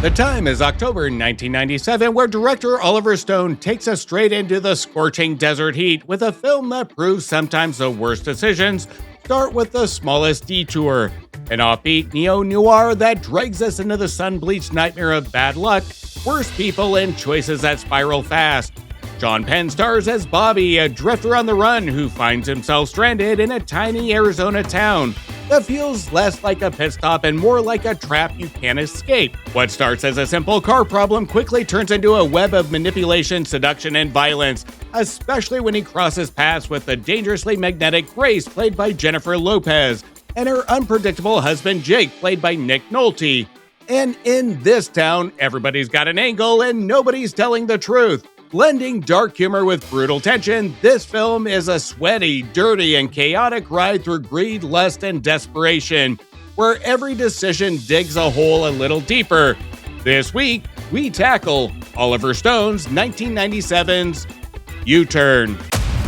The time is October 1997, where director Oliver Stone takes us straight into the scorching desert heat with a film that proves sometimes the worst decisions start with the smallest detour. An offbeat neo-noir that drags us into the sun-bleached nightmare of bad luck, worse people, and choices that spiral fast. Sean Penn stars as Bobby, a drifter on the run who finds himself stranded in a tiny Arizona town that feels less like a pit stop and more like a trap you can't escape. What starts as a simple car problem quickly turns into a web of manipulation, seduction, and violence, especially when he crosses paths with the dangerously magnetic Grace, played by Jennifer Lopez, and her unpredictable husband Jake, played by Nick Nolte. And in this town, everybody's got an angle and nobody's telling the truth. Blending dark humor with brutal tension, this film is a sweaty, dirty, and chaotic ride through greed, lust, and desperation, where every decision digs a hole a little deeper. This week, we tackle Oliver Stone's 1997's U-Turn.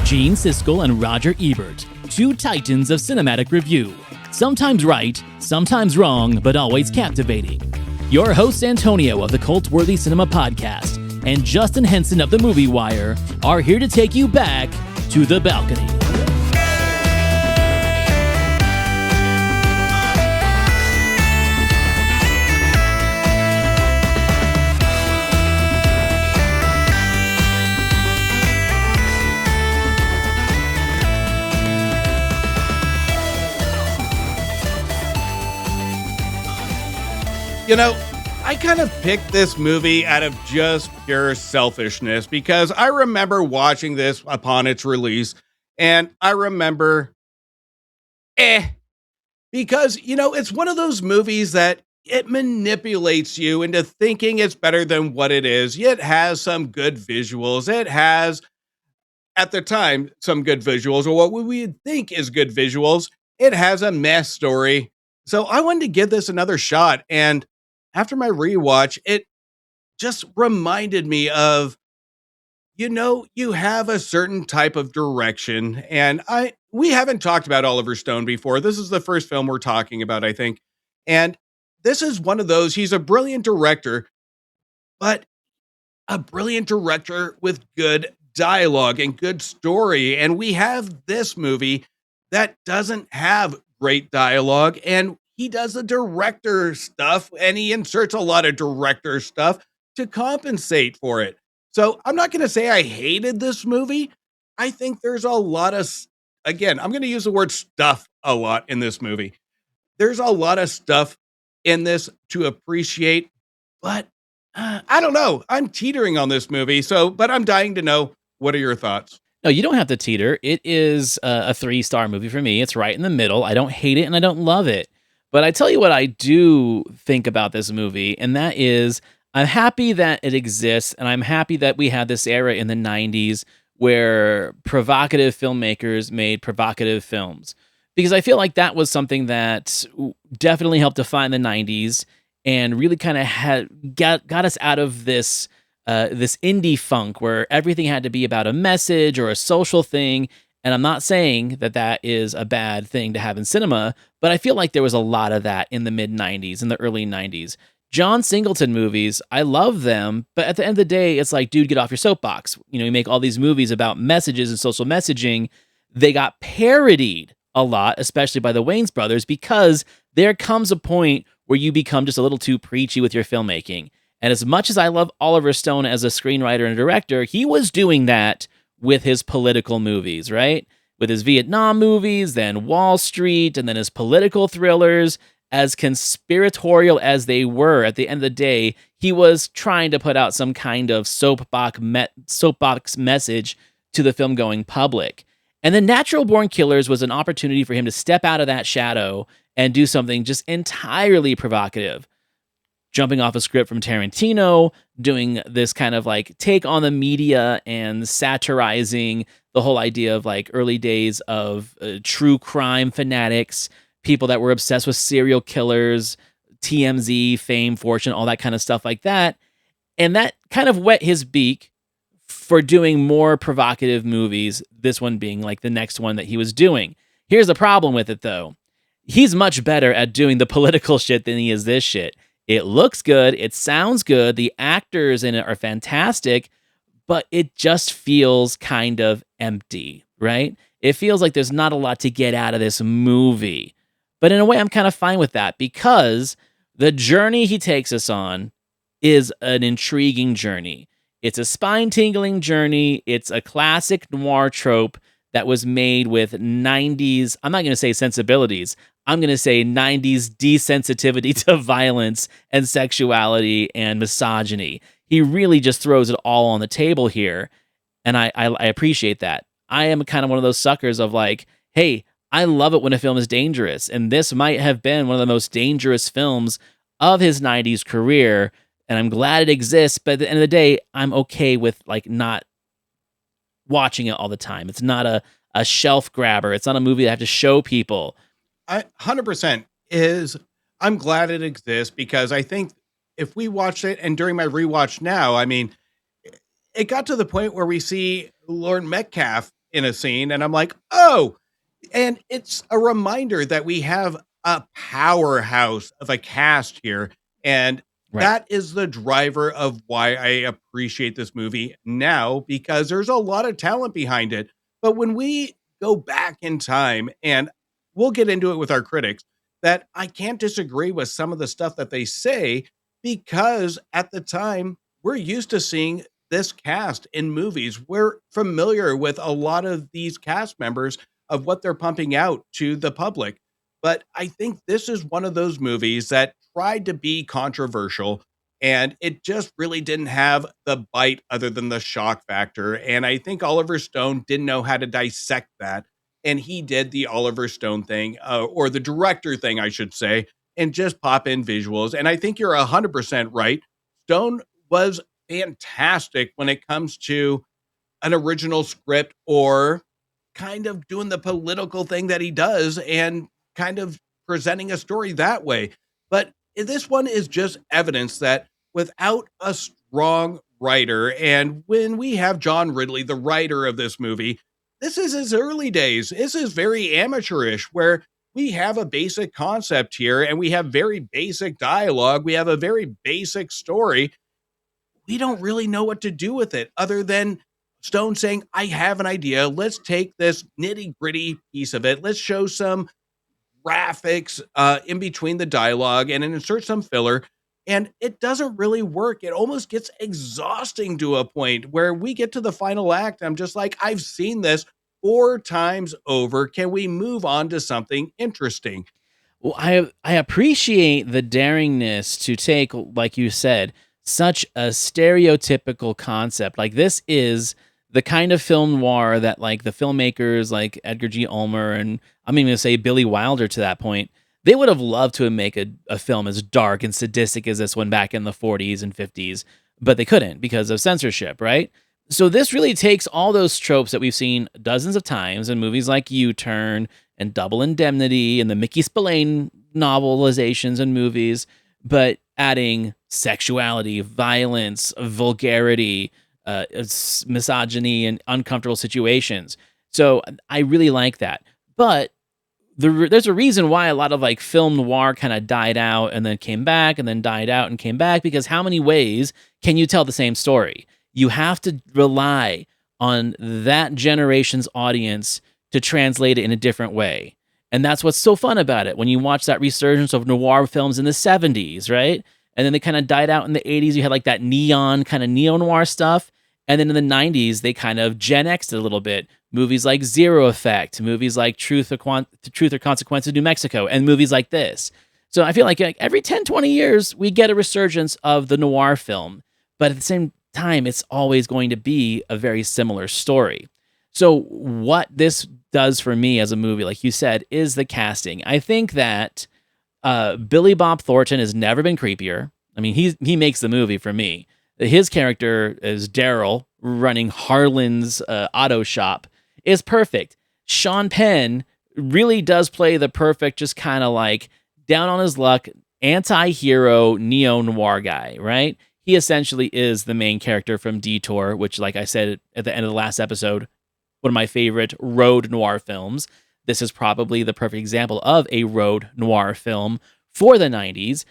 Gene Siskel and Roger Ebert, two titans of cinematic review. Sometimes right, sometimes wrong, but always captivating. Your hosts Antonio of the Cult-Worthy Cinema Podcast and Justin Henson of the Movie Wire are here to take you back to the balcony. You know, I kind of picked this movie out of just pure selfishness because I remember watching this upon its release, and I remember, because, you know, it's one of those movies that it manipulates you into thinking it's better than what it is. It has some good visuals. It has, at the time, some good visuals, or what we would think is good visuals. It has a mess story. So I wanted to give this another shot, and after my rewatch, it just reminded me of, you know, you have a certain type of direction, and we haven't talked about Oliver Stone before. This is the first film we're talking about, I think. And this is one of those, he's a brilliant director, but a brilliant director with good dialogue and good story. And we have this movie that doesn't have great dialogue, and he does the director stuff, and he inserts a lot of director stuff to compensate for it. So I'm not going to say I hated this movie. I think there's a lot of, again, I'm going to use the word stuff a lot in this movie. There's a lot of stuff in this to appreciate, but I don't know. I'm teetering on this movie. But I'm dying to know, what are your thoughts? No, you don't have to teeter. It is a 3-star movie for me. It's right in the middle. I don't hate it and I don't love it. But I tell you what I do think about this movie, and that is I'm happy that it exists, and I'm happy that we had this era in the 90s where provocative filmmakers made provocative films. Because I feel like that was something that definitely helped define the 90s and really kind of got us out of this indie funk where everything had to be about a message or a social thing. And I'm not saying that that is a bad thing to have in cinema, but I feel like there was a lot of that in the mid-90s and the early 90s. John Singleton movies, I love them, but at the end of the day, it's like, dude, get off your soapbox. You know, you make all these movies about messages and social messaging. They got parodied a lot, especially by the Wayans brothers, because there comes a point where you become just a little too preachy with your filmmaking. And as much as I love Oliver Stone as a screenwriter and director, he was doing that with his political movies, right? With his Vietnam movies, then Wall Street, and then his political thrillers. As conspiratorial as they were, at the end of the day, he was trying to put out some kind of soapbox message to the film-going public. And then Natural Born Killers was an opportunity for him to step out of that shadow and do something just entirely provocative. Jumping off a script from Tarantino, doing this kind of like take on the media and satirizing the whole idea of like early days of true crime fanatics, people that were obsessed with serial killers, TMZ, fame, fortune, all that kind of stuff like that. And that kind of whet his beak for doing more provocative movies, this one being like the next one that he was doing. Here's the problem with it, though. He's much better at doing the political shit than he is this shit. It looks good, it sounds good, the actors in it are fantastic, but it just feels kind of empty, right? It feels like there's not a lot to get out of this movie. But in a way, I'm kind of fine with that because the journey he takes us on is an intriguing journey. It's a spine tingling journey. It's a classic noir trope that was made with 90s, I'm not going to say sensibilities, I'm going to say 90s desensitivity to violence and sexuality and misogyny. He really just throws it all on the table here, and I appreciate that. I am kind of one of those suckers of like, hey, I love it when a film is dangerous, and this might have been one of the most dangerous films of his 90s career, and I'm glad it exists, but at the end of the day, I'm okay with like not watching it all the time. It's not a shelf grabber. It's not a movie that I have to show people. I 100% is I'm glad it exists because I think if we watched it and during my rewatch now, I mean, it got to the point where we see Lord Metcalf in a scene and I'm like, "Oh, and it's a reminder that we have a powerhouse of a cast here. And Right. that is the driver of why I appreciate this movie now because there's a lot of talent behind it. But when we go back in time, and we'll get into it with our critics, that I can't disagree with some of the stuff that they say because at the time, we're used to seeing this cast in movies. We're familiar with a lot of these cast members of what they're pumping out to the public. But I think this is one of those movies that tried to be controversial and it just really didn't have the bite other than the shock factor. And I think Oliver Stone didn't know how to dissect that. And he did the Oliver Stone thing, or the director thing, I should say, and just pop in visuals. And I think you're 100% right. Stone was fantastic when it comes to an original script or kind of doing the political thing that he does and kind of presenting a story that way. But this one is just evidence that without a strong writer, and when we have John Ridley, the writer of this movie, this is his early days. This is very amateurish, where we have a basic concept here and we have very basic dialogue. We have a very basic story. We don't really know what to do with it other than Stone saying, I have an idea. Let's take this nitty gritty piece of it. Let's show some graphics in between the dialogue and then insert some filler. And it doesn't really work. It almost gets exhausting to a point where we get to the final act. I'm just like, I've seen this 4 times over. Can we move on to something interesting? Well, I appreciate the daringness to take, like you said, such a stereotypical concept. Like this is the kind of film noir that like the filmmakers like Edgar G. Ulmer and I'm even gonna say Billy Wilder to that point, they would have loved to make a film as dark and sadistic as this one back in the 40s and 50s, but they couldn't because of censorship, right? So this really takes all those tropes that we've seen dozens of times in movies like U-Turn and Double Indemnity and the Mickey Spillane novelizations and movies, but adding sexuality, violence, vulgarity, misogyny, and uncomfortable situations. So I really like that. But there's a reason why a lot of like film noir kind of died out and then came back and then died out and came back because how many ways can you tell the same story? You have to rely on that generation's audience to translate it in a different way. And that's what's so fun about it when you watch that resurgence of noir films in the 70s, right? And then they kind of died out in the 80s. You had like that neon kind of neo noir stuff. And then in the 90s, they kind of Gen X'd it a little bit. Movies like Zero Effect, movies like Truth or Consequence of New Mexico, and movies like this. So I feel like every 10, 20 years, we get a resurgence of the noir film. But at the same time, it's always going to be a very similar story. So what this does for me as a movie, like you said, is the casting. I think that Billy Bob Thornton has never been creepier. I mean, he makes the movie for me. His character is Daryl running Harlan's auto shop is perfect. Sean Penn really does play the perfect, just kind of like down on his luck, anti-hero neo-noir guy, right? He essentially is the main character from Detour, which, like I said at the end of the last episode, one of my favorite road noir films. This is probably the perfect example of a road noir film for the 90s.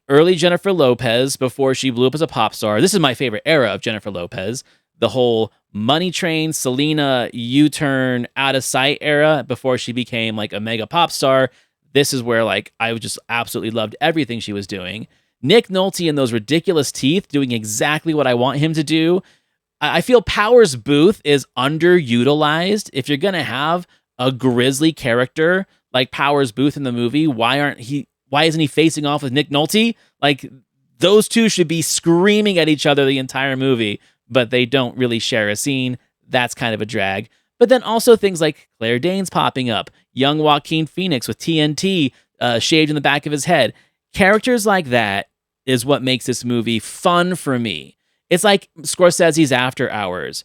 Early Jennifer Lopez before she blew up as a pop star. This is my favorite era of Jennifer Lopez. The whole Money Train, Selena, U-turn, out of sight era before she became like a mega pop star. This is where like I just absolutely loved everything she was doing. Nick Nolte and those ridiculous teeth doing exactly what I want him to do. I feel Powers Booth is underutilized. If you're gonna have a grisly character like Powers Booth in the movie, why isn't he facing off with Nick Nolte? Like those two should be screaming at each other the entire movie, but they don't really share a scene. That's kind of a drag. But then also things like Claire Danes popping up, young Joaquin Phoenix with TNT shaved in the back of his head. Characters like that is what makes this movie fun for me. It's like Scorsese's After Hours.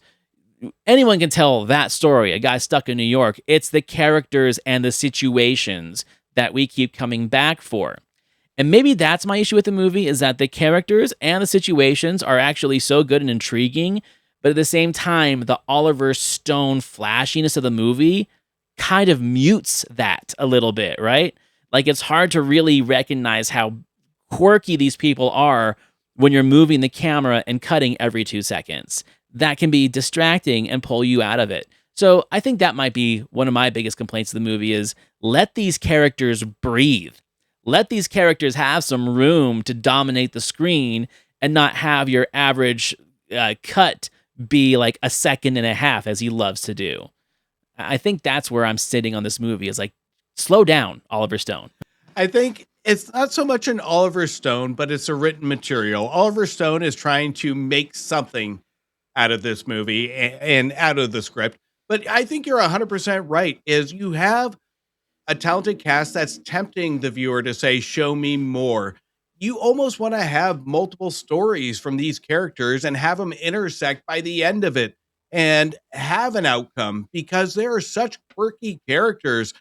Anyone can tell that story, a guy stuck in New York. It's the characters and the situations that we keep coming back for. And maybe that's my issue with the movie, is that the characters and the situations are actually so good and intriguing, but at the same time, the Oliver Stone flashiness of the movie kind of mutes that a little bit, right? Like it's hard to really recognize how quirky these people are when you're moving the camera and cutting every 2 seconds. That can be distracting and pull you out of it. So I think that might be one of my biggest complaints of the movie is let these characters breathe. Let these characters have some room to dominate the screen and not have your average cut be like a second and a half as he loves to do. I think that's where I'm sitting on this movie is like, slow down, Oliver Stone. I think it's not so much an Oliver Stone, but it's a written material. Oliver Stone is trying to make something out of this movie and out of the script. But I think you're 100% right, is you have a talented cast that's tempting the viewer to say, show me more. You almost want to have multiple stories from these characters and have them intersect by the end of it and have an outcome because they are such quirky characters.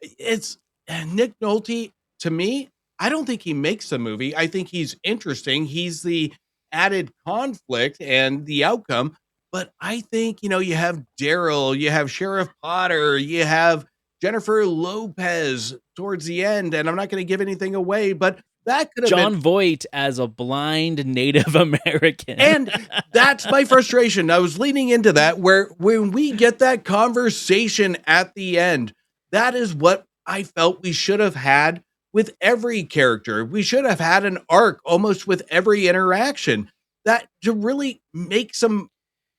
It's Nick Nolte, to me, I don't think he makes the movie. I think he's interesting. He's the added conflict and the outcome. But I think, you have Daryl, you have Sheriff Potter, you have Jennifer Lopez towards the end, and I'm not going to give anything away, but that could have John been Voight as a blind Native American. And that's my frustration. I was leaning into that where when we get that conversation at the end, that is what I felt we should have had with every character. We should have had an arc almost with every interaction that to really make some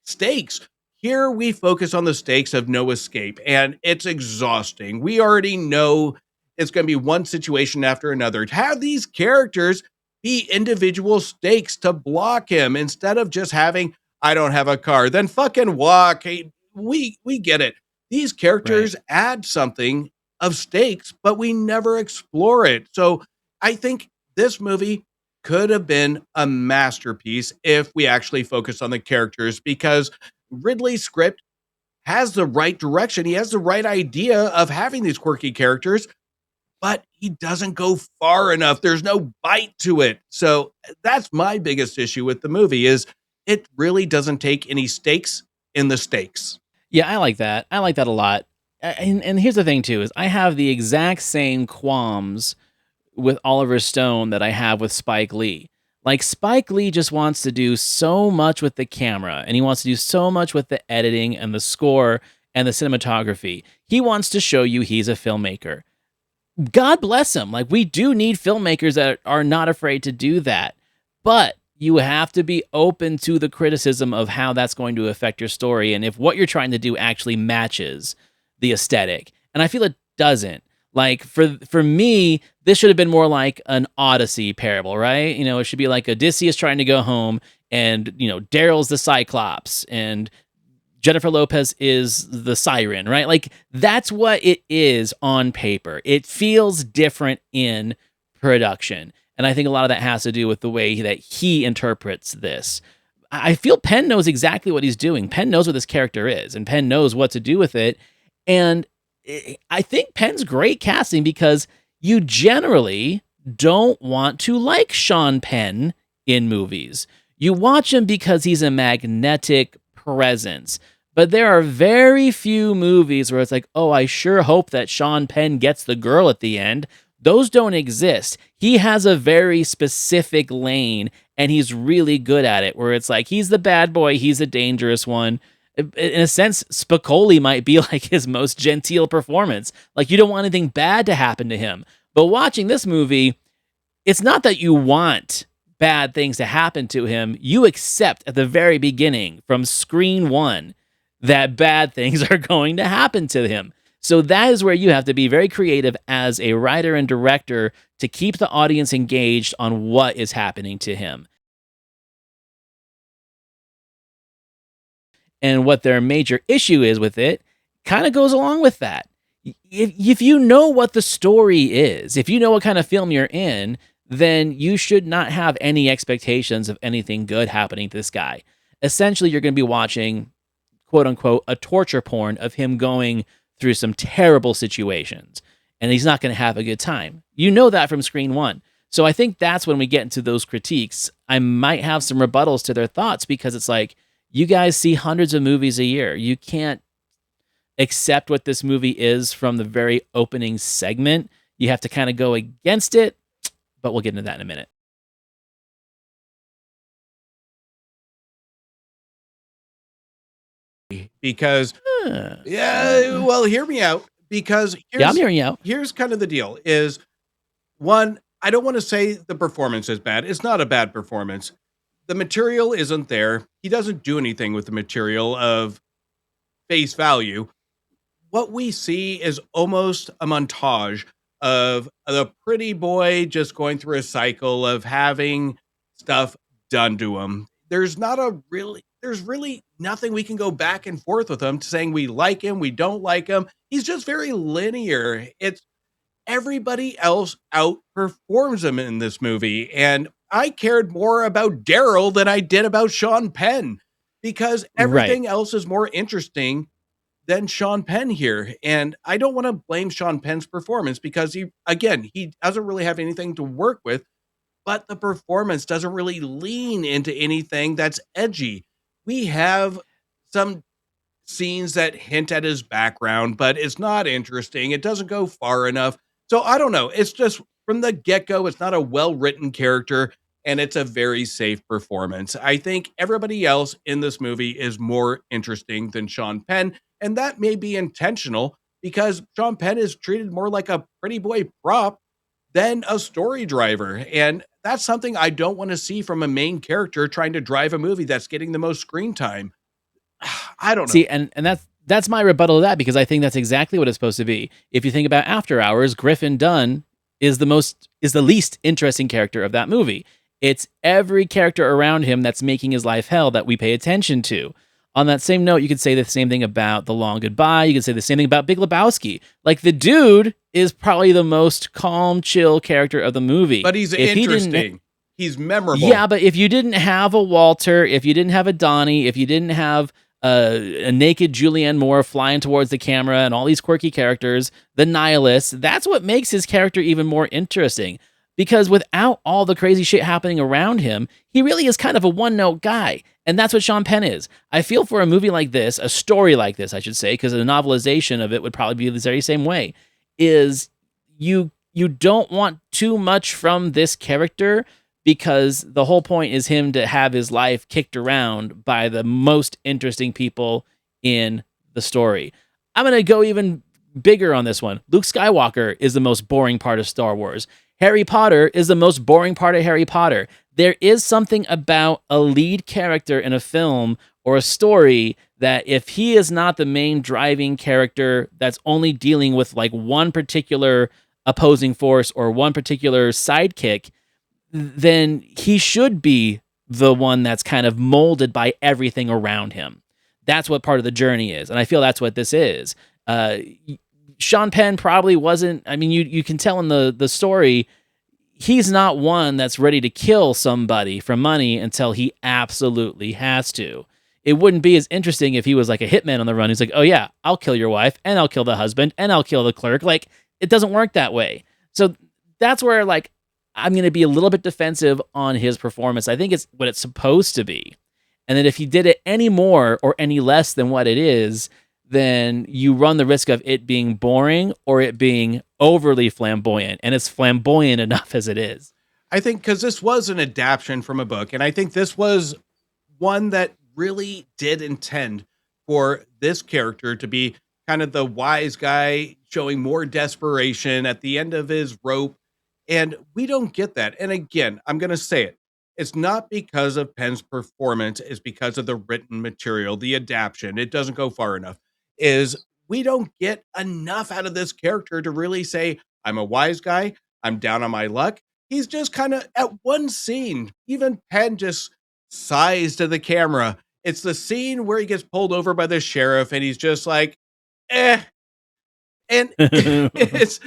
stakes. Here we focus on the stakes of no escape, and it's exhausting. We already know it's going to be one situation after another. To have these characters be individual stakes to block him instead of just having, I don't have a car, then fucking walk. Hey, we get it. These characters add something of stakes, but we never explore it. So I think this movie could have been a masterpiece if we actually focus on the characters, because Ridley's script has the right direction. He has the right idea of having these quirky characters, but he doesn't go far enough. There's no bite to it. So that's my biggest issue with the movie is it really doesn't take any stakes in the stakes. Yeah, I like that. I like that a lot. And here's the thing too, is I have the exact same qualms with Oliver Stone that I have with Spike Lee. Like Spike Lee just wants to do so much with the camera and he wants to do so much with the editing and the score and the cinematography. He wants to show you he's a filmmaker. God bless him. Like we do need filmmakers that are not afraid to do that. But you have to be open to the criticism of how that's going to affect your story and if what you're trying to do actually matches the aesthetic. And I feel it doesn't. Like for me, this should have been more like an Odyssey parable, right? It should be like Odysseus trying to go home and, Daryl's the Cyclops and Jennifer Lopez is the siren, right? Like that's what it is on paper. It feels different in production. And I think a lot of that has to do with the way that he interprets this. I feel Penn knows exactly what he's doing. Penn knows what this character is and Penn knows what to do with it. And I think Penn's great casting because you generally don't want to like Sean Penn in movies. You watch him because he's a magnetic presence. But there are very few movies where it's like, oh, I sure hope that Sean Penn gets the girl at the end. Those don't exist. He has a very specific lane, and he's really good at it, where it's like he's the bad boy, he's a dangerous one. In a sense, Spicoli might be like his most genteel performance. Like, you don't want anything bad to happen to him. But watching this movie, it's not that you want bad things to happen to him. You accept at the very beginning, from screen one, that bad things are going to happen to him. So that is where you have to be very creative as a writer and director to keep the audience engaged on what is happening to him. And what their major issue is with it kind of goes along with that. If you know what the story is, if you know what kind of film you're in, then you should not have any expectations of anything good happening to this guy. Essentially, you're going to be watching, quote unquote, a torture porn of him going through some terrible situations, and he's not going to have a good time. You know that from screen one. So I think that's when we get into those critiques. I might have some rebuttals to their thoughts, because it's like, you guys see hundreds of movies a year. You can't accept what this movie is from the very opening segment. You have to kind of go against it, but we'll get into that in a minute. Because, yeah, well, hear me out. Because Yeah, I'm hearing you out. here's kind of the deal is, one, I don't want to say the performance is bad. It's not a bad performance. The material isn't there. He doesn't do anything with the material of face value. What we see is almost a montage of the pretty boy just going through a cycle of having stuff done to him. There's really nothing we can go back and forth with him to saying we like him, we don't like him. He's just very linear. It's everybody else outperforms him in this movie. And I cared more about Daryl than I did about Sean Penn, because Right. everything else is more interesting than Sean Penn here. And I don't want to blame Sean Penn's performance, because he doesn't really have anything to work with, but the performance doesn't really lean into anything that's edgy. We have some scenes that hint at his background, but it's not interesting. It doesn't go far enough. So I don't know. It's just from the get-go, it's not a well-written character, and it's a very safe performance. I think everybody else in this movie is more interesting than Sean Penn, and that may be intentional, because Sean Penn is treated more like a pretty boy prop than a story driver. And that's something I don't want to see from a main character trying to drive a movie that's getting the most screen time. I don't know. See, and that's my rebuttal to that, because I think that's exactly what it's supposed to be. If you think about After Hours, Griffin Dunn is the least interesting character of that movie. It's every character around him that's making his life hell that we pay attention to. On that same note, you could say the same thing about The Long Goodbye. You could say the same thing about Big Lebowski. Like, the dude is probably the most calm, chill character of the movie. But he's interesting. He's memorable. Yeah, but if you didn't have a Walter, if you didn't have a Donnie, if you didn't have a naked Julianne Moore flying towards the camera and all these quirky characters, the nihilist, that's what makes his character even more interesting. Because without all the crazy shit happening around him, he really is kind of a one-note guy. And that's what Sean Penn is. I feel for a movie like this, a story like this, I should say, because a novelization of it would probably be the very same way, is you don't want too much from this character, because the whole point is him to have his life kicked around by the most interesting people in the story. I'm going to go even bigger on this one. Luke Skywalker is the most boring part of Star Wars. Harry Potter is the most boring part of Harry Potter. There is something about a lead character in a film or a story that if he is not the main driving character that's only dealing with like one particular opposing force or one particular sidekick, then he should be the one that's kind of molded by everything around him. That's what part of the journey is. And I feel that's what this is. Sean Penn probably wasn't, I mean, you can tell in the story, he's not one that's ready to kill somebody for money until he absolutely has to. It wouldn't be as interesting if he was like a hitman on the run. He's like, oh yeah, I'll kill your wife, and I'll kill the husband, and I'll kill the clerk. Like, it doesn't work that way. So that's where, like, I'm going to be a little bit defensive on his performance. I think it's what it's supposed to be. And then if he did it any more or any less than what it is, then you run the risk of it being boring or it being overly flamboyant. And it's flamboyant enough as it is. I think because this was an adaptation from a book, and I think this was one that really did intend for this character to be kind of the wise guy showing more desperation at the end of his rope. And we don't get that. And again, I'm going to say it. It's not because of Penn's performance, it's because of the written material, the adaptation. It doesn't go far enough. Is we don't get enough out of this character to really say, I'm a wise guy. I'm down on my luck. He's just kind of at one scene. Even Penn just sighs to the camera. It's the scene where he gets pulled over by the sheriff and he's just like, eh. And it's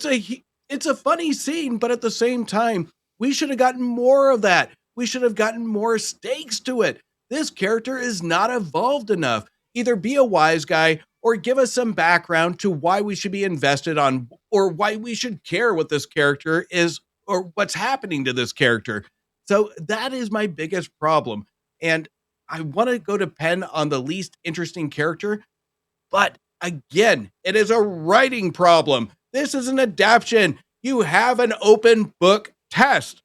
a funny scene, but at the same time, we should have gotten more of that. We should have gotten more stakes to it. This character is not evolved enough. Either be a wise guy or give us some background to why we should be invested on or why we should care what this character is or what's happening to this character. So that is my biggest problem. And I want to go to Penn on the least interesting character, but again, it is a writing problem. This is an adaptation. You have an open book test.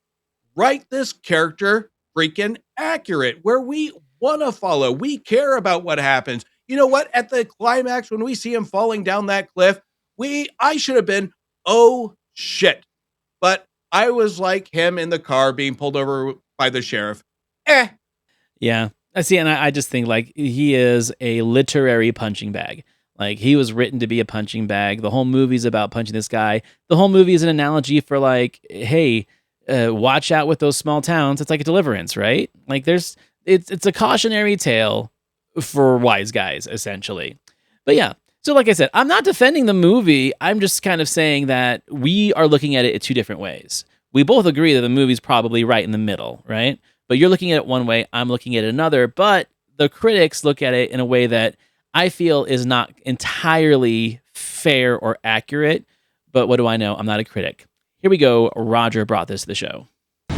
Write this character freaking accurate where we want to follow. We care about what happens. You know what? At the climax, when we see him falling down that cliff, I should have been, oh shit. But I was like him in the car being pulled over by the sheriff. Eh. Yeah. I see. And I just think like he is a literary punching bag. Like he was written to be a punching bag. The whole movie's about punching this guy. The whole movie is an analogy for like, hey, watch out with those small towns. It's like a Deliverance, right? Like it's a cautionary tale for wise guys, essentially. But yeah, so like I said, I'm not defending the movie. I'm just kind of saying that we are looking at it in two different ways. We both agree that the movie's probably right in the middle, right? But you're looking at it one way, I'm looking at it another. But the critics look at it in a way that I feel is not entirely fair or accurate. But what do I know? I'm not a critic. Here we go. Roger brought this to the show.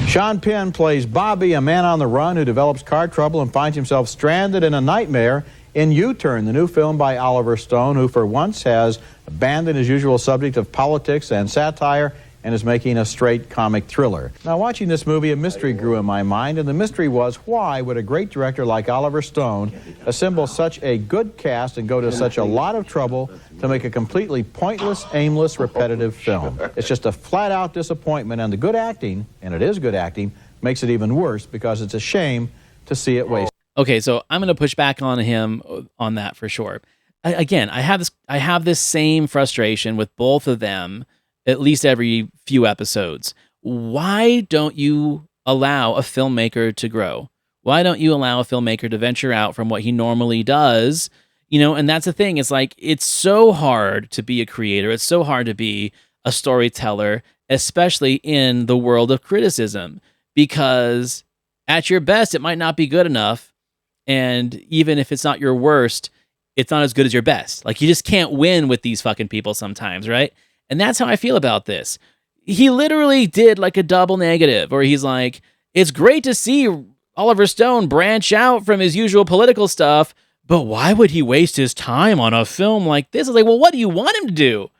Sean Penn plays Bobby, a man on the run who develops car trouble and finds himself stranded in a nightmare in U-Turn, the new film by Oliver Stone, who for once has abandoned his usual subject of politics and satire and is making a straight comic thriller. Now, watching this movie, a mystery grew in my mind, and the mystery was, why would a great director like Oliver Stone assemble such a good cast and go to such a lot of trouble to make a completely pointless, aimless, repetitive film? It's just a flat-out disappointment, and the good acting, and it is good acting, makes it even worse because it's a shame to see it wasted. Okay, so I'm going to push back on him on that for sure. Again, I have this same frustration with both of them at least every few episodes. Why don't you allow a filmmaker to grow? Why don't you allow a filmmaker to venture out from what he normally does? You know, and that's the thing. It's like, it's so hard to be a creator. It's so hard to be a storyteller, especially in the world of criticism, because at your best, it might not be good enough. And even if it's not your worst, it's not as good as your best. Like, you just can't win with these fucking people sometimes, right? And that's how I feel about this. He literally did like a double negative, where he's like, it's great to see Oliver Stone branch out from his usual political stuff, but why would he waste his time on a film like this? It's like, well, what do you want him to do?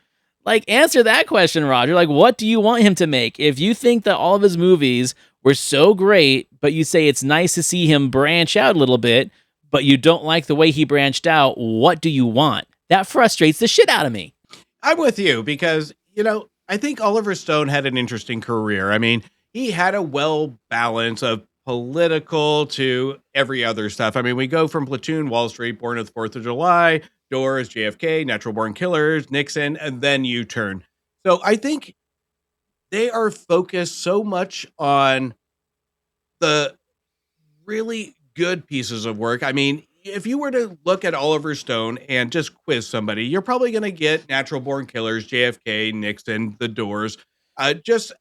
Like, answer that question, Roger. Like, what do you want him to make? If you think that all of his movies were so great, but you say it's nice to see him branch out a little bit, but you don't like the way he branched out, what do you want? That frustrates the shit out of me. I'm with you because, you know, I think Oliver Stone had an interesting career. I mean, he had a well balance of political to every other stuff. I mean, we go from Platoon, Wall Street, Born of the 4th of July, Doors, JFK, Natural Born Killers, Nixon, and then U-Turn. So I think they are focused so much on the really good pieces of work. I mean, if you were to look at Oliver Stone and just quiz somebody, you're probably going to get Natural Born Killers, JFK, Nixon, The Doors, just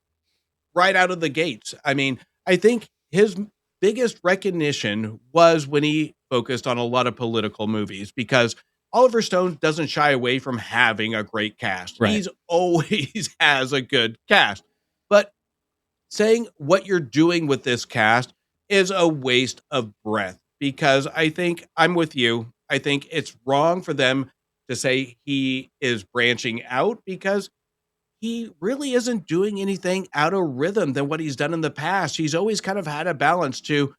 right out of the gates. I mean, I think his biggest recognition was when he focused on a lot of political movies, because Oliver Stone doesn't shy away from having a great cast. Right. He's always has a good cast. But saying what you're doing with this cast is a waste of breath. Because I think I'm with you. I think it's wrong for them to say he is branching out because he really isn't doing anything out of rhythm than what he's done in the past. He's always kind of had a balance to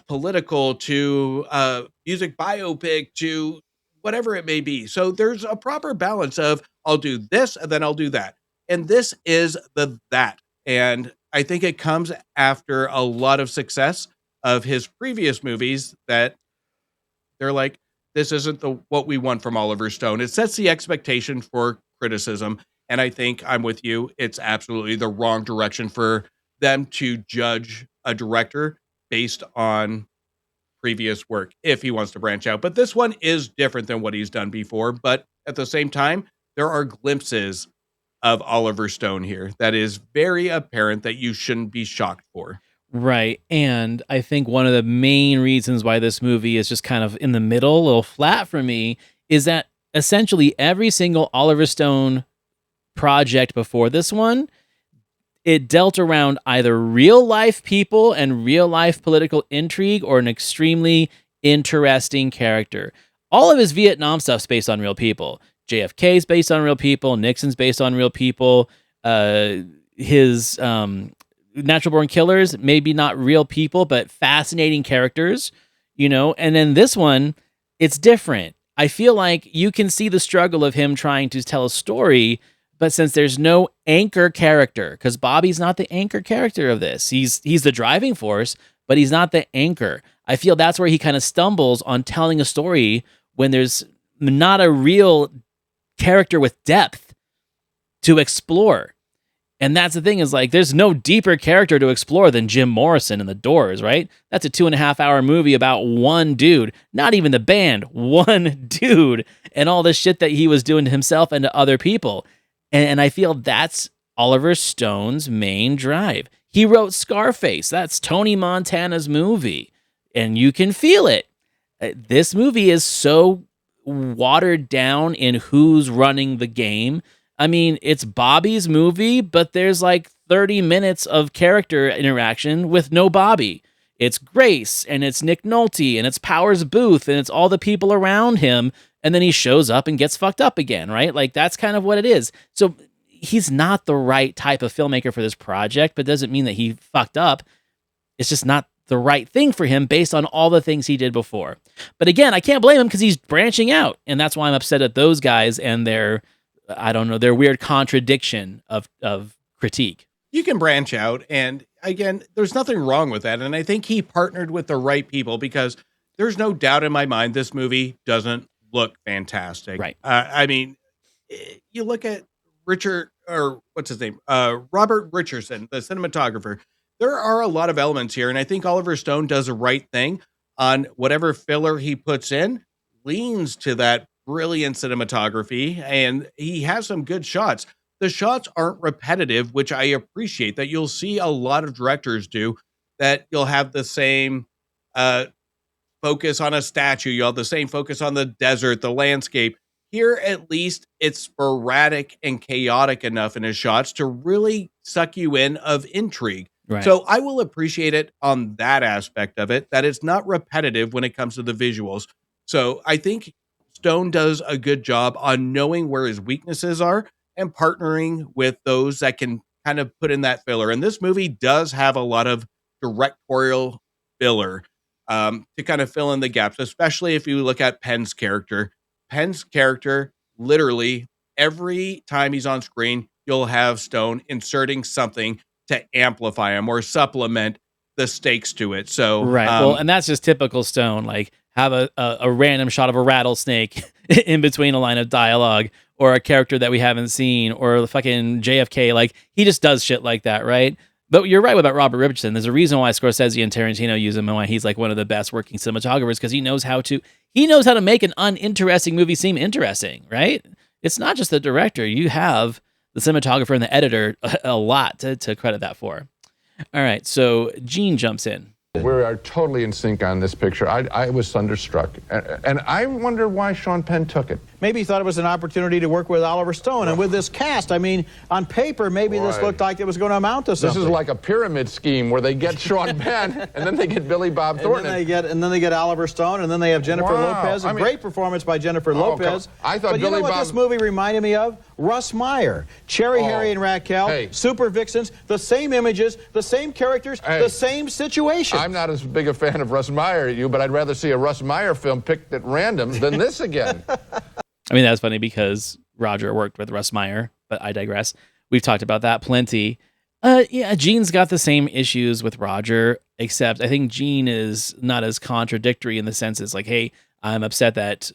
political, to music biopic, to whatever it may be. So there's a proper balance of I'll do this and then I'll do that. And this is the that. And I think it comes after a lot of success of his previous movies that they're like, this isn't the what we want from Oliver Stone. It sets the expectation for criticism. And I think I'm with you. It's absolutely the wrong direction for them to judge a director based on previous work if he wants to branch out. But this one is different than what he's done before. But at the same time, there are glimpses of Oliver Stone here that is very apparent that you shouldn't be shocked for. Right. And I think one of the main reasons why this movie is just kind of in the middle, a little flat for me, is that essentially every single Oliver Stone project before this one, it dealt around either real life people and real life political intrigue or an extremely interesting character. All of his Vietnam stuff's based on real people. JFK's based on real people. Nixon's based on real people. His Natural Born Killers, maybe not real people, but fascinating characters, you know? And then this one, it's different. I feel like you can see the struggle of him trying to tell a story, but since there's no anchor character, because Bobby's not the anchor character of this, he's the driving force, but he's not the anchor. I feel that's where he kind of stumbles on telling a story when there's not a real character with depth to explore. And that's the thing is like, there's no deeper character to explore than Jim Morrison and the Doors, right? That's a 2.5 hour movie about one dude, not even the band, one dude, and all the shit that he was doing to himself and to other people. And I feel that's Oliver Stone's main drive. He wrote Scarface. That's Tony Montana's movie. And you can feel it. This movie is so watered down in who's running the game. I mean, it's Bobby's movie, but there's like 30 minutes of character interaction with no Bobby. It's Grace, and it's Nick Nolte, and it's Powers Booth, and it's all the people around him, and then he shows up and gets fucked up again, right? Like, that's kind of what it is. So he's not the right type of filmmaker for this project, but doesn't mean that he fucked up. It's just not the right thing for him based on all the things he did before. But again, I can't blame him because he's branching out, and that's why I'm upset at those guys and their weird contradiction of critique. You can branch out, and again, there's nothing wrong with that. And I think he partnered with the right people because there's no doubt in my mind this movie doesn't look fantastic. Right. I mean, you look at Robert Richardson, the cinematographer. There are a lot of elements here, and I think Oliver Stone does the right thing on whatever filler he puts in, leans to that brilliant cinematography, and he has some good shots. The shots aren't repetitive, which I appreciate that you'll see a lot of directors do, that you'll have the same focus on a statue. You'll have the same focus on the desert, the landscape. Here, at least, it's sporadic and chaotic enough in his shots to really suck you in of intrigue. Right. So I will appreciate it on that aspect of it, that it's not repetitive when it comes to the visuals. So I think Stone does a good job on knowing where his weaknesses are and partnering with those that can kind of put in that filler. And this movie does have a lot of directorial filler to kind of fill in the gaps, especially if you look at Penn's character. Penn's character, literally, every time he's on screen, you'll have Stone inserting something to amplify him or supplement the stakes to it. So, right. Well, and that's just typical Stone. Like, have a random shot of a rattlesnake in between a line of dialogue, or a character that we haven't seen, or the fucking JFK. Like, he just does shit like that, right? But you're right about Robert Richardson. There's a reason why Scorsese and Tarantino use him and why he's like one of the best working cinematographers, because he knows how to make an uninteresting movie seem interesting, right? It's not just the director. You have the cinematographer and the editor a lot to credit that for. All right, so Gene jumps in. We are totally in sync on this picture. I was thunderstruck. And I wonder why Sean Penn took it. maybe he thought it was an opportunity to work with Oliver Stone. And with this cast, I mean, on paper, maybe this looked like it was going to amount to something. This is like a pyramid scheme where they get Sean Penn, and then they get Billy Bob Thornton. And then they get Oliver Stone, and then they have Jennifer Lopez. A great performance by Jennifer Lopez. I thought but you know what this movie reminded me of? Russ Meyer. Cherry, Harry, and Raquel, Super Vixens, the same images, the same characters, the same situation. I'm not as big a fan of Russ Meyer as you, but I'd rather see a Russ Meyer film picked at random than this again. I mean, that's funny because Roger worked with Russ Meyer, but I digress. We've talked about that plenty. Yeah, Gene's got the same issues with Roger, except I think Gene is not as contradictory in the sense it's like, hey, I'm upset that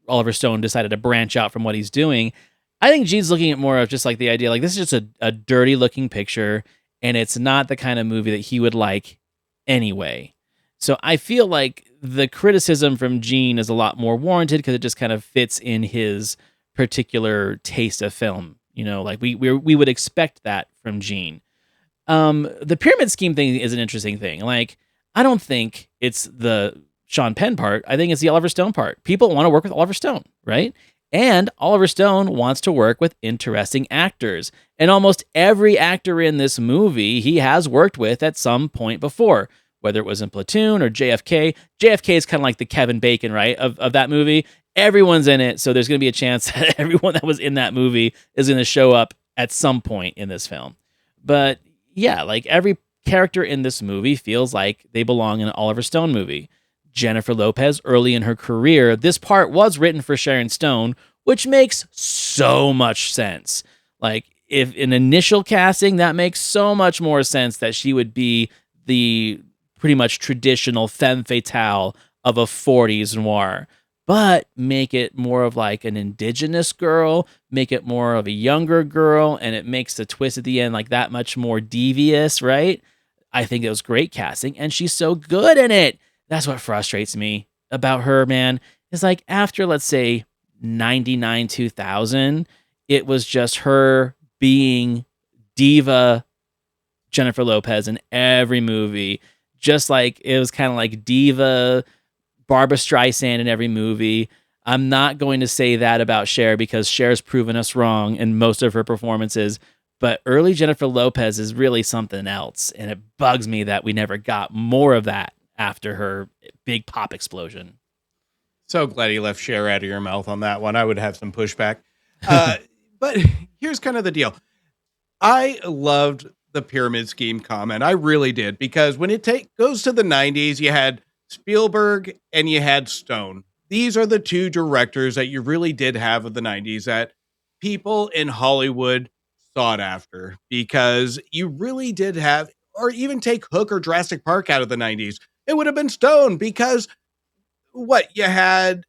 Oliver Stone decided to branch out from what he's doing. I think Gene's looking at more of just like the idea, like this is just a dirty looking picture, and it's not the kind of movie that he would like anyway. So I feel like the criticism from Gene is a lot more warranted because it just kind of fits in his particular taste of film. You know, like we would expect that from Gene. The pyramid scheme thing is an interesting thing. Like, I don't think it's the Sean Penn part. I think it's the Oliver Stone part. People want to work with Oliver Stone, right? And Oliver Stone wants to work with interesting actors. And almost every actor in this movie he has worked with at some point before, whether it was in Platoon or JFK. JFK is kind of like the Kevin Bacon, right, of that movie. Everyone's in it, so there's going to be a chance that everyone that was in that movie is going to show up at some point in this film. But yeah, like every character in this movie feels like they belong in an Oliver Stone movie. Jennifer Lopez, early in her career, this part was written for Sharon Stone, which makes so much sense. Like, if in initial casting, that makes so much more sense that she would be the pretty much traditional femme fatale of a 40s noir. But make it more of like an indigenous girl, make it more of a younger girl, and it makes the twist at the end like that much more devious, right? I think it was great casting, and she's so good in it. That's what frustrates me about her, man. Is like after, let's say, 99, 2000, it was just her being diva Jennifer Lopez in every movie. Just like it was kind of like diva Barbara Streisand in every movie. I'm not going to say that about Cher because Cher's proven us wrong in most of her performances, but early Jennifer Lopez is really something else, and it bugs me that we never got more of that after her big pop explosion. So glad you left Cher out of your mouth on that one. I would have some pushback. But here's kind of the deal. I loved the pyramid scheme comment. I really did, because when it goes to the 90s, you had Spielberg and you had Stone. These are the two directors that you really did have of the 90s that people in Hollywood sought after, because you really did have, or even take Hook or Jurassic Park out of the 90s, it would have been Stone, because what you had,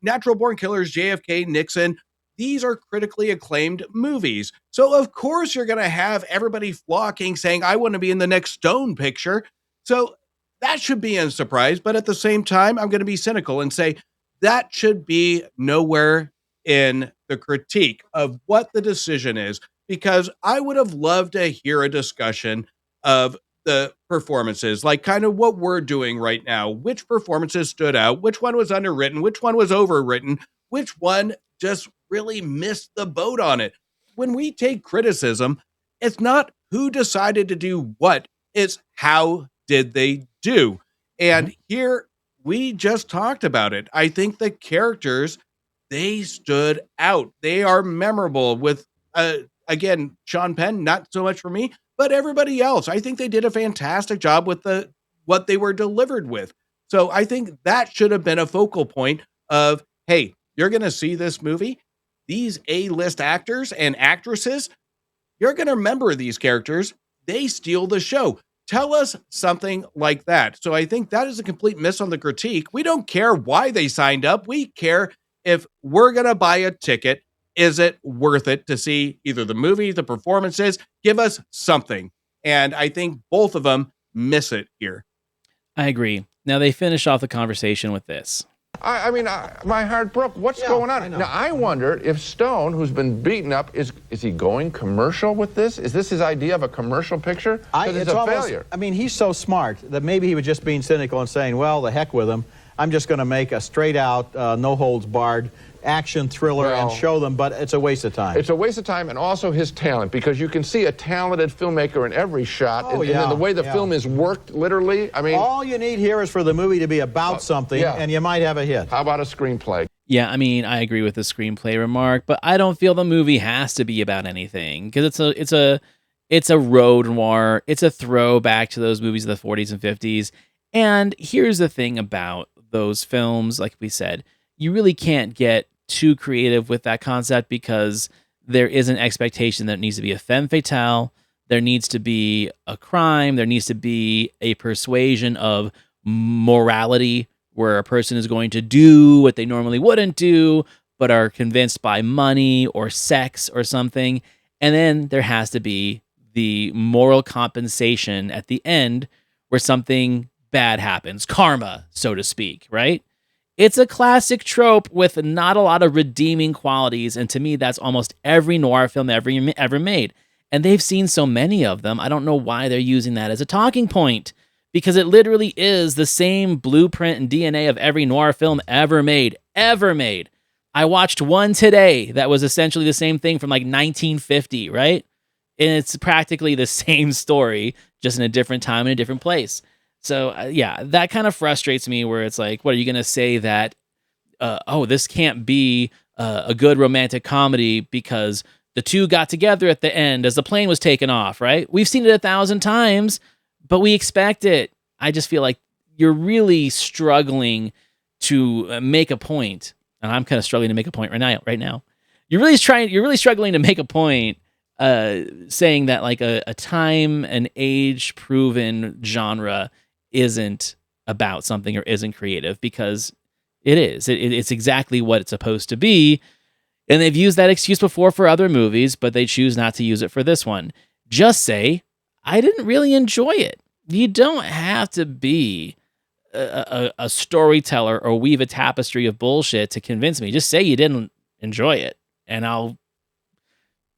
Natural Born Killers, JFK, Nixon. These are critically acclaimed movies. So of course you're going to have everybody flocking saying, I want to be in the next Stone picture. So that should be a surprise. But at the same time, I'm going to be cynical and say that should be nowhere in the critique of what the decision is, because I would have loved to hear a discussion of the performances, like kind of what we're doing right now. Which performances stood out? Which one was underwritten? Which one was overwritten? Which one just really missed the boat on it? When we take criticism, it's not who decided to do what, it's how did they do. And here we just talked about it. I think the characters, they stood out. They are memorable with, again, Sean Penn, not so much for me, but everybody else. I think they did a fantastic job with what they were delivered with. So I think that should have been a focal point of, hey, you're going to see this movie. These A-list actors and actresses, you're going to remember these characters. They steal the show. Tell us something like that. So I think that is a complete miss on the critique. We don't care why they signed up. We care if we're going to buy a ticket. Is it worth it to see either the movie, the performances? Give us something. And I think both of them miss it here. I agree. Now they finish off the conversation with this. I mean, my heart broke. What's going on? Now, I wonder if Stone, who's been beaten up, is he going commercial with this? Is this his idea of a commercial picture? Because it's a failure. I mean, he's so smart that maybe he was just being cynical and saying, well, the heck with him. I'm just going to make a straight-out, no-holds-barred action thriller and show them, but it's a waste of time. It's a waste of time, and also his talent, because you can see a talented filmmaker in every shot, and the way the film is worked, literally. I mean, all you need here is for the movie to be about something, and you might have a hit. How about a screenplay? Yeah, I mean, I agree with the screenplay remark, but I don't feel the movie has to be about anything, because it's a road noir. It's a throwback to those movies of the 40s and 50s. And here's the thing about those films, like we said, you really can't get too creative with that concept, because there is an expectation that it needs to be a femme fatale. There needs to be a crime. There needs to be a persuasion of morality, where a person is going to do what they normally wouldn't do, but are convinced by money or sex or something. And then there has to be the moral compensation at the end, where something bad happens, karma, so to speak, right? It's a classic trope with not a lot of redeeming qualities, and to me, that's almost every noir film ever made. And they've seen so many of them, I don't know why they're using that as a talking point, because it literally is the same blueprint and DNA of every noir film ever made. I watched one today that was essentially the same thing from like 1950, right? And it's practically the same story, just in a different time and a different place. So, yeah, that kind of frustrates me, where it's like, what are you going to say that, this can't be a good romantic comedy because the two got together at the end as the plane was taken off, right? We've seen it 1,000 times, but we expect it. I just feel like you're really struggling to make a point, and I'm kind of struggling to make a point right now. You're really struggling to make a point, saying that like a time and age proven genre isn't about something or isn't creative, because it is. It's exactly what it's supposed to be. And they've used that excuse before for other movies, but they choose not to use it for this one. Just say, I didn't really enjoy it. You don't have to be a storyteller or weave a tapestry of bullshit to convince me. Just say you didn't enjoy it, and I'll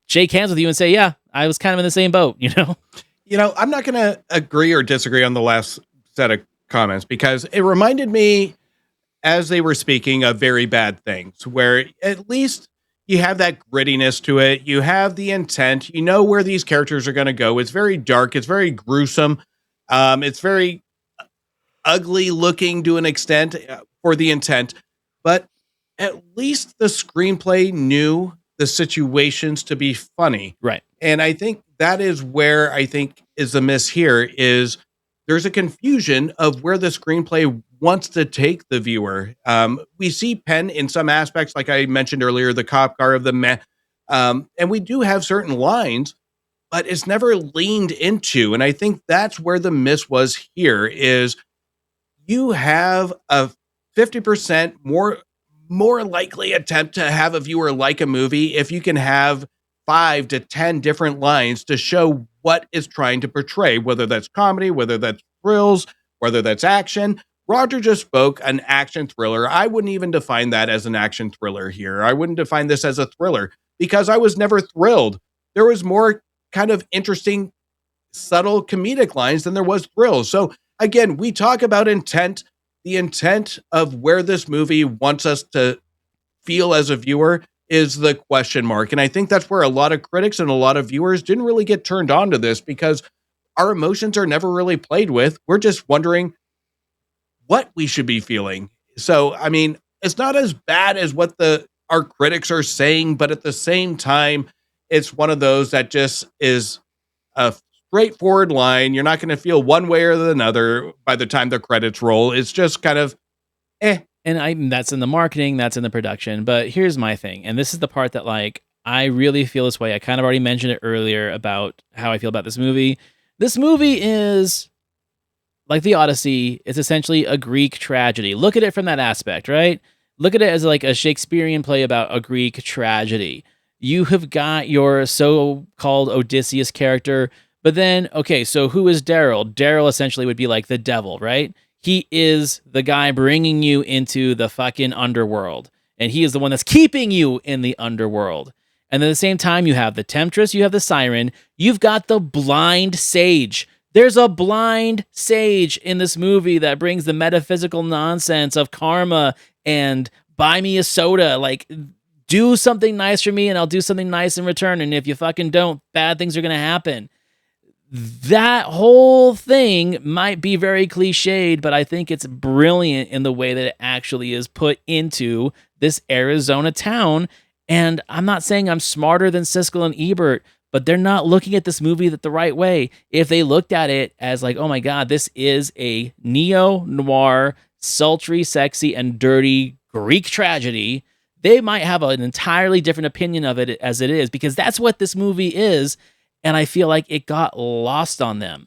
shake hands with you and say, yeah, I was kind of in the same boat, you know? I'm not going to agree or disagree on the last set of comments, because it reminded me, as they were speaking, of Very Bad Things, where at least you have that grittiness to it. You have the intent. You know where these characters are going to go. It's very dark. It's very gruesome. It's very ugly looking to an extent for the intent. But at least the screenplay knew the situations to be funny. Right. And I think that is where I think is the miss here, is there's a confusion of where the screenplay wants to take the viewer. We see Penn in some aspects, like I mentioned earlier, the cop car of the man. And we do have certain lines, but it's never leaned into. And I think that's where the miss was here, is you have a 50% more likely attempt to have a viewer like a movie if you can have 5 to 10 different lines to show what is trying to portray, whether that's comedy, whether that's thrills, whether that's action. Roger just spoke an action thriller. I wouldn't even define that as an action thriller here. I wouldn't define this as a thriller, because I was never thrilled. There was more kind of interesting, subtle comedic lines than there was thrills. So again, we talk about intent, the intent of where this movie wants us to feel as a viewer is the question mark. And I think that's where a lot of critics and a lot of viewers didn't really get turned on to this, because our emotions are never really played with. We're just wondering what we should be feeling. So, I mean, it's not as bad as what our critics are saying, but at the same time, it's one of those that just is a straightforward line. You're not going to feel one way or another by the time the credits roll. It's just kind of, And that's in the marketing, that's in the production. But here's my thing, and this is the part that, like, I really feel this way. I kind of already mentioned it earlier about how I feel about this movie. This movie is like the Odyssey. It's essentially a Greek tragedy. Look at it from that aspect, right? Look at it as like a Shakespearean play about a Greek tragedy. You have got your so-called Odysseus character, but then, okay, so who is Daryl? Daryl essentially would be like the devil, right? He is the guy bringing you into the fucking underworld, and he is the one that's keeping you in the underworld. And at the same time, you have the temptress, you have the siren, you've got the blind sage There's a blind sage in this movie that brings the metaphysical nonsense of karma and buy me a soda. Like, do something nice for me and I'll do something nice in return. And if you fucking don't, bad things are going to happen. That whole thing might be very cliched, but I think it's brilliant in the way that it actually is put into this Arizona town. And I'm not saying I'm smarter than Siskel and Ebert, but they're not looking at this movie the right way. If they looked at it as like, oh my God, this is a neo-noir, sultry, sexy, and dirty Greek tragedy, they might have an entirely different opinion of it as it is, because that's what this movie is. And I feel like it got lost on them.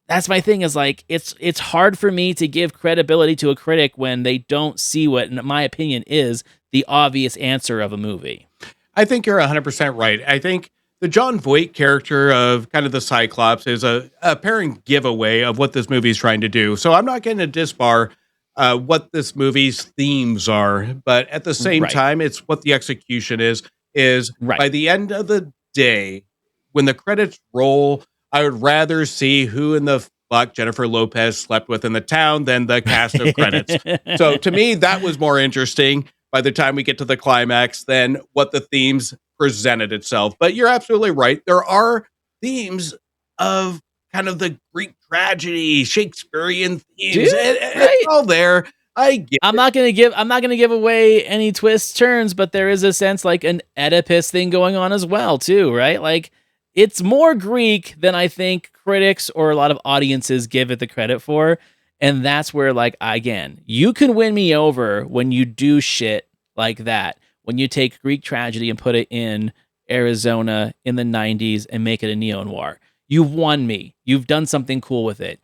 That's my thing, is like, it's hard for me to give credibility to a critic when they don't see what, in my opinion, is the obvious answer of a movie. I think you're 100% right. I think the John Voight character of kind of the Cyclops is a apparent giveaway of what this movie is trying to do. So I'm not going to disbar what this movie's themes are, but at the same time, it's what the execution is by the end of the day, when the credits roll, I would rather see who in the fuck Jennifer Lopez slept with in the town than the cast of credits. So to me, that was more interesting by the time we get to the climax than what the themes presented itself. But you're absolutely right. There are themes of kind of the Greek tragedy, Shakespearean themes. It's all there. I'm not gonna give away any twists, turns, but there is a sense like an Oedipus thing going on as well, too, right? Like, it's more Greek than I think critics or a lot of audiences give it the credit for. And that's where, like, again, you can win me over when you do shit like that. When you take Greek tragedy and put it in Arizona in the 90s and make it a neo-noir. You've won me. You've done something cool with it.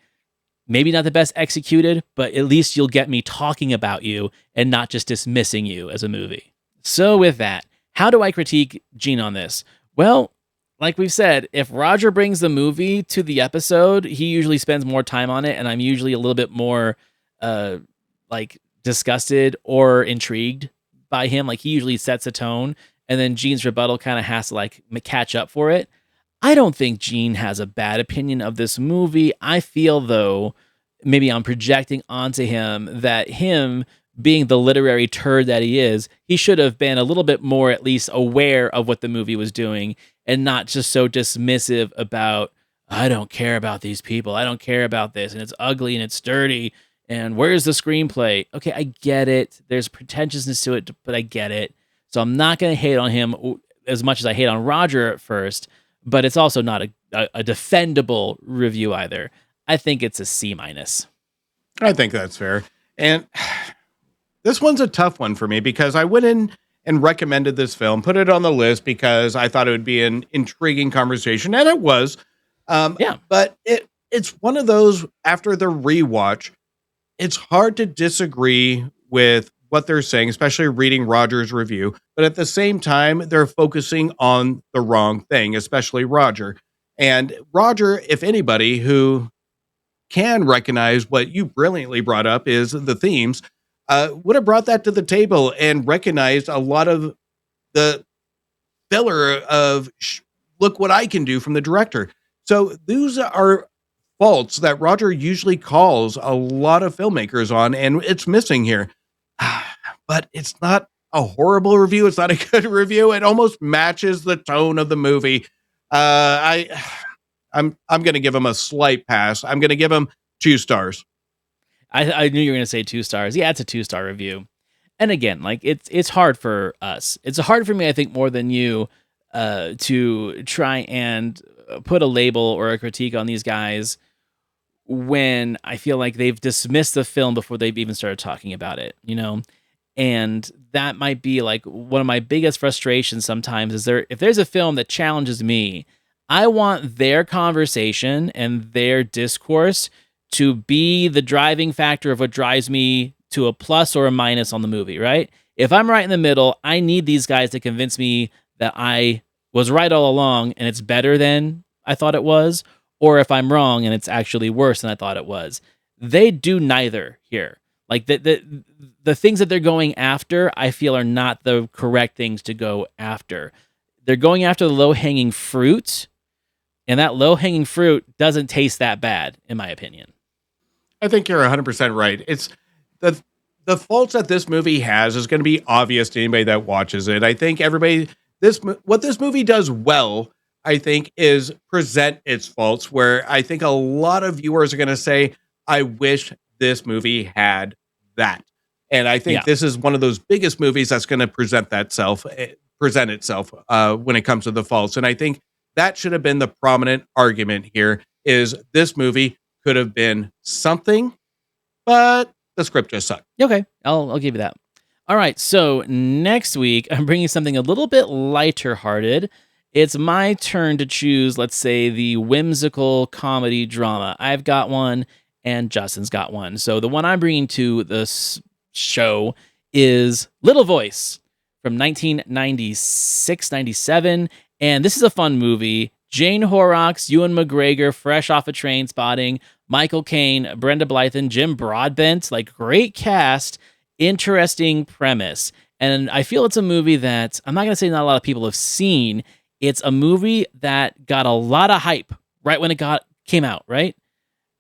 Maybe not the best executed, but at least you'll get me talking about you and not just dismissing you as a movie. So with that, how do I critique Gene on this? Well, like we've said, if Roger brings the movie to the episode, he usually spends more time on it, and I'm usually a little bit more like disgusted or intrigued by him. Like, he usually sets a tone, and then Gene's rebuttal kind of has to like catch up for it. I don't think Gene has a bad opinion of this movie. I feel, though, maybe I'm projecting onto him that him being the literary turd that he is, he should have been a little bit more at least aware of what the movie was doing and not just so dismissive about, I don't care about these people. I don't care about this. And it's ugly and it's dirty. And where's the screenplay? Okay, I get it. There's pretentiousness to it, but I get it. So I'm not going to hate on him as much as I hate on Roger at first, but it's also not a defendable review either. I think it's a C-. I think that's fair. And this one's a tough one for me because I went in and recommended this film, put it on the list because I thought it would be an intriguing conversation, and it was. But it's one of those, after the rewatch, it's hard to disagree with what they're saying, especially reading Roger's review. But at the same time, they're focusing on the wrong thing, especially Roger. And Roger, if anybody who can recognize what you brilliantly brought up is the themes, would have brought that to the table and recognized a lot of the filler of look what I can do from the director. So those are faults that Roger usually calls a lot of filmmakers on, and it's missing here. But it's not a horrible review. It's not a good review. It almost matches the tone of the movie. I'm going to give him a slight pass. I'm going to give him 2 stars. I knew you were going to say 2 stars. Yeah, it's a 2-star review. And again, like it's hard for us. It's hard for me, I think, more than you, to try and put a label or a critique on these guys when I feel like they've dismissed the film before they've even started talking about it, you know? And that might be like one of my biggest frustrations sometimes is if there's a film that challenges me, I want their conversation and their discourse to be the driving factor of what drives me to a plus or a minus on the movie, right? If I'm right in the middle, I need these guys to convince me that I was right all along and it's better than I thought it was, or if I'm wrong and it's actually worse than I thought it was. They do neither here. Like the things that they're going after, I feel are not the correct things to go after. They're going after the low-hanging fruit And that low-hanging fruit doesn't taste that bad, in my opinion. I think you're 100% right. It's the faults that this movie has is going to be obvious to anybody that watches it. I think what this movie does well, I think, is present its faults, where I think a lot of viewers are going to say, I wish this movie had that. And I think this is one of those biggest movies that's going to present itself when it comes to the faults. And I think that should have been the prominent argument here, is this movie could have been something, but the script just sucked. Okay, I'll give you that. All right, so next week, I'm bringing something a little bit lighter hearted. It's my turn to choose, let's say, the whimsical comedy drama. I've got one, and Justin's got one. So the one I'm bringing to this show is Little Voice from 1996-97. And this is a fun movie. Jane Horrocks, Ewan McGregor, fresh off of Trainspotting, Michael Caine, Brenda Blythe, Jim Broadbent, like great cast, interesting premise. And I feel it's a movie that I'm not going to say not a lot of people have seen. It's a movie that got a lot of hype right when it came out, right?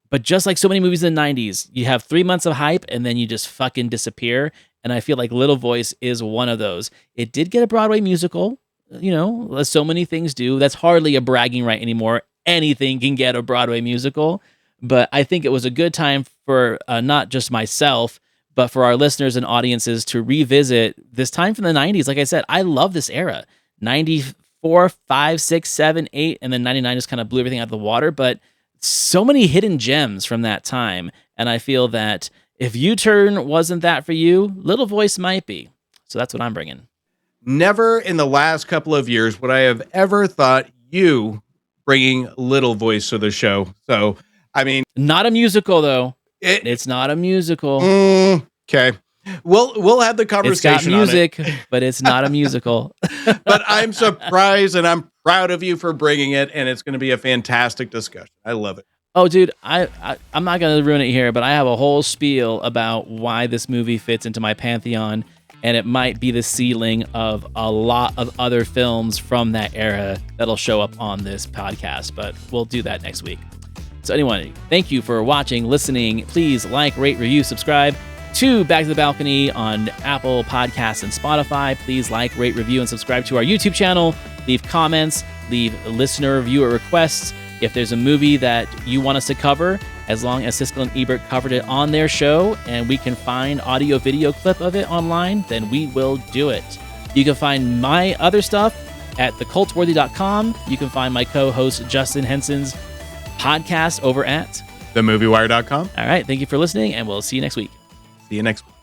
But just like so many movies in the 90s, you have 3 months of hype and then you just fucking disappear. And I feel like Little Voice is one of those. It did get a Broadway musical, as so many things do. That's hardly a bragging right anymore. Anything can get a Broadway musical. But I think it was a good time for not just myself, but for our listeners and audiences to revisit this time from the 90s. Like I said, I love this era. 94, 5, 6, 7, 8, and then 99 just kind of blew everything out of the water. But so many hidden gems from that time. And I feel that if U-Turn wasn't that for you, Little Voice might be. So that's what I'm bringing. Never in the last couple of years would I have ever thought you bringing Little Voice to the show. So, I mean, not a musical though. It's not a musical. Okay. We'll have the conversation. It's got music, but it's not a musical. But I'm surprised and I'm proud of you for bringing it, and it's going to be a fantastic discussion. I love it. Oh, dude, I'm not going to ruin it here, but I have a whole spiel about why this movie fits into my pantheon, and it might be the ceiling of a lot of other films from that era that'll show up on this podcast, but we'll do that next week. So anyway, thank you for watching, listening. Please like, rate, review, subscribe to Back to the Balcony on Apple Podcasts and Spotify. Please like, rate, review, and subscribe to our YouTube channel. Leave comments, leave listener viewer requests. If there's a movie that you want us to cover, as long as Siskel and Ebert covered it on their show and we can find audio video clip of it online, then we will do it. You can find my other stuff at thecultworthy.com. You can find my co-host Justin Henson's podcast over at themoviewire.com. All right, thank you for listening, and we'll see you next week. See you next week.